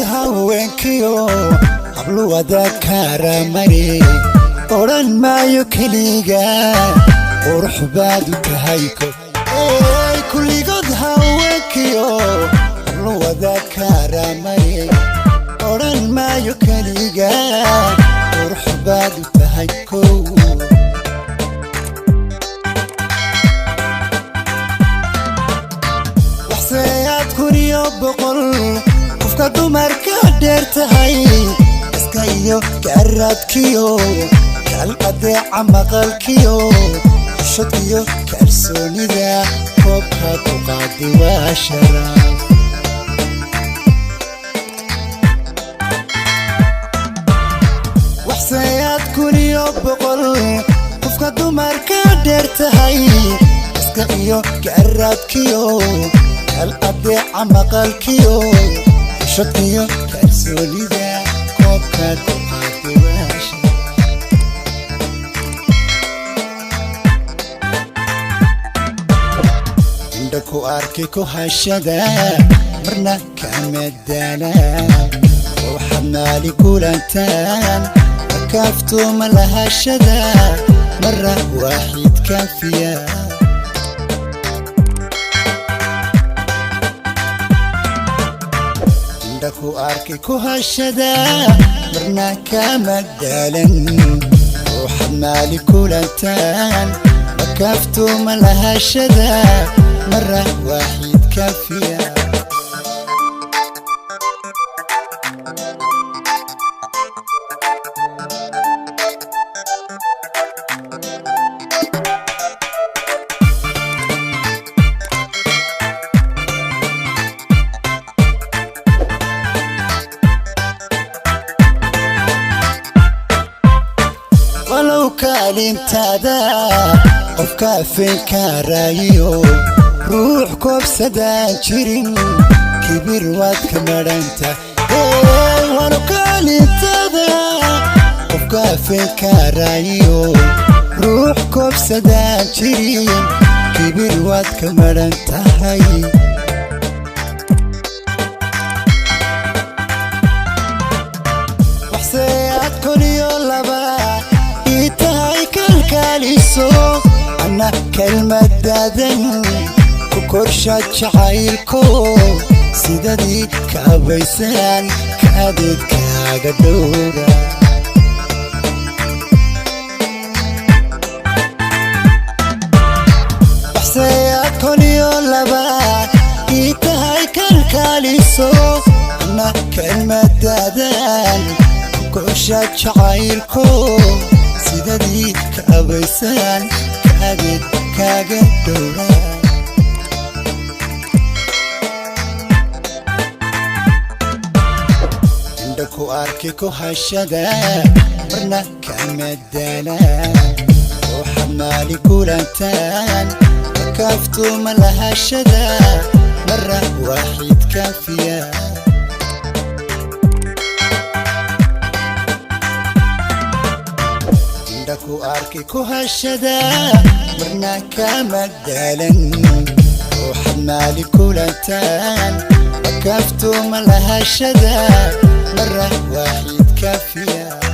هاوينكيو hablu wada karamari oran maayo kaliga qurux baad u tahayko kulligood haweenkiyo hablu wada karamari oran maayo kaliga qurux baad u tahayko waxsaad kuriyo boqol dumarka dheertahay iskayo garadkiyo kal adeeca maqalkiyo shadkiyo kalsoonida koobka ku qaadi waa sharaab waxsaad kuriyo boqol qofka dumarka dheertahay iskayo garadkiyo kal adeeca maqalkiyo shadkiyo kalsoonida koobka ku qaadi waa sharaab inda ku arki ku hashada marna kama daala waxaad maali kulantaan akaafto ma lahashada marra waaxid kaafiya ku arki ku hashada marna kama daalan waxaad maali kulantaan akaafto ma lahashada marra waaxid kaafiya kaalintaada qofka fikirayo ruux koobsadaan jirin kibir waad ka maranta wano kaalintaada qofka fikirayo ruux koobsadaan jirin kibir waad ka marantahay waxsaad kuniyo laba أنا كلمة دادن كورشة جعيلكو سيدادي كابيسان كادت كاغدورة بحسيات كونيو لبا إيتهاي كالكاليسو أنا كلمة دادن كورشة جعيلكو سيدادي كابيسان كادت كاغدورة عندكو أركي كو هشدا مرنا كمدالا وحمالي كولانتان وكافتو ملها شدا مرة واحد كافية عندكو أركي كو هشدا مرنا كمدالا وحمالي كولانتان وكافتو ملها شدا مرة واحد كافية